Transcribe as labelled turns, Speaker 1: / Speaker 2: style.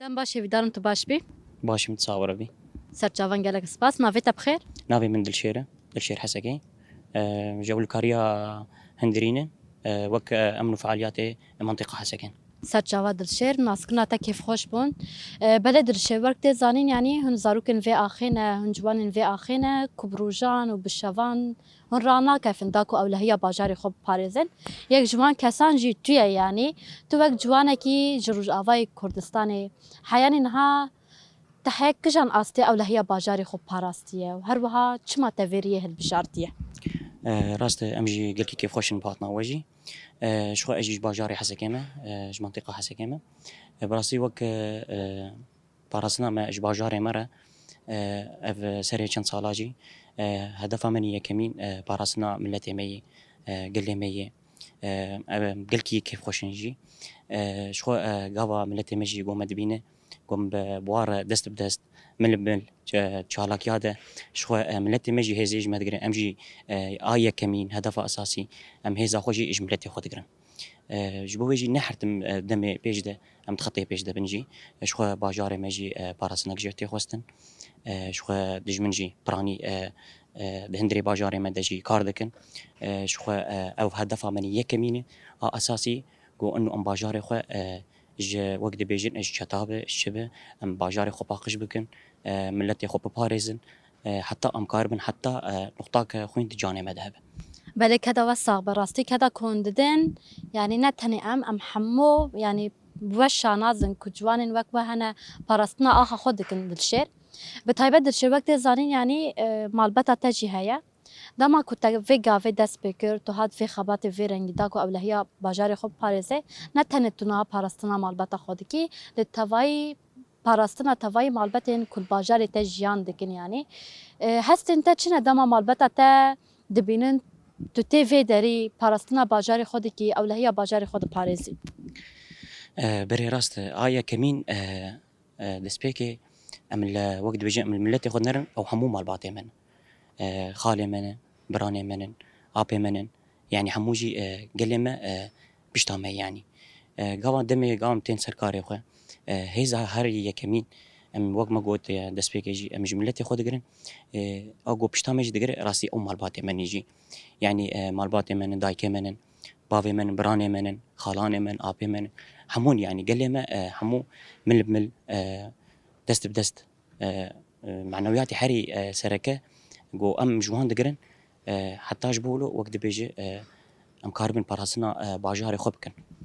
Speaker 1: دم باشی ویدارم تو باش بی
Speaker 2: باشم تصاوره بي
Speaker 1: سرچاوان گلک سپاس ناویتا بخیر
Speaker 2: نافي من دلشير حسكي جو الكاريا هندرينه وك أمن فعاليات منطقة حسكين
Speaker 1: سرچاوا دلشیر ناسکنا تا کیف خوش بون بله دلشیر وقت زانین یعنی هن زاروکن وی آخینه هن جوانن وی آخینه کبروجان و بشوان هن رانا کفن داکو اولهیا باجاری خوب پارزن یک جوان کسان جی توی یعنی تو وقت جوانه کی جروج آوای کردستان حیانی نها تحقیق کجان آسته اولهیا باجاری خوب پاراستیه و هر وها چما تفریه هل بشارتیه
Speaker 2: راست أمجي قلكي كيف خوش باتنا وجي شخو أجيش باجاري حسكيمة ج منطقة حسكيمة براسي وك باراسنا ما إج باجاري مرة أف سريع كان صالاجي هدفا مني يكمين باراسنا ملتي مي قلي مي قلكي كيف خوش نجي شخو قاوا ملتي مجي قوم دبينه قوم بوار دست بدست من البل تشالاك ياده شخو ملتي مجي هزيج ما تقرن امجي آية كمين هدف أساسي أم هيزا خوجي إج ملتي خود تقرن جبو بيجي نحرتم دمي بيجده أم تخطي بيجده بنجي شخو باجاري مجي باراسنك جرتي خوستن شخو دجمنجي براني دهندري باجاري ما دجي كاردكن شخو أو هدفا مني يكمينه أساسي قو إنه أم باجاري خو ج وقت بيجن إج شتابة الشبه أم باجاري خو باقش بكن ملتي خو بباريزن حتى أم كاربن حتى نقطاك خوين تجاني مذهب
Speaker 1: بله كذا وساق براستي كذا كونددن يعني نتني أم حمو يعني بوشا نازن كجوان وقت هنا باراستنا آخا خودكن دلشير بتايبت دلشير وقت زانين يعني مالبتا تجي هيا دما كنت فيجا في داس بيكر تو هاد في خبات في رنجي داكو أولا هي باجاري خوب باريزي نتني تنها باراستنا مالبتا خودكي للتواي باراستنا تواي مالبتين كل باجاري تجيان دكن يعني هست انت چنه دما مالبتا تا دبینن تو تیوی داری پاراستنا باجاری خودی کی اولهیا باجاری خود پارێزی
Speaker 2: بري راست آية كمين دسبيكي أم وقت بيجي أم الملتي خود نرن أو همو مال باطي من خالي منن براني منن آبي منن يعني حموجي قلمة بشتامي يعني قاوان دمي قاوان تين سركاري خو هيزا هاري يكمين ام وقت ما قلت دسبيك يجي ام جملتي خود قرن اقو بشتامي جي دقر راسي ام مالباتي من يجي يعني مالباتي من دايكي منن بافي من براني منن خالاني من ابي من حمون يعني قلمة حمو مل بمل دست بدست معنوياتي حري سركه قو ام جوان دقرن حتى جبولو وقت بيجي ام كاربن باراسنا باجاري خبكن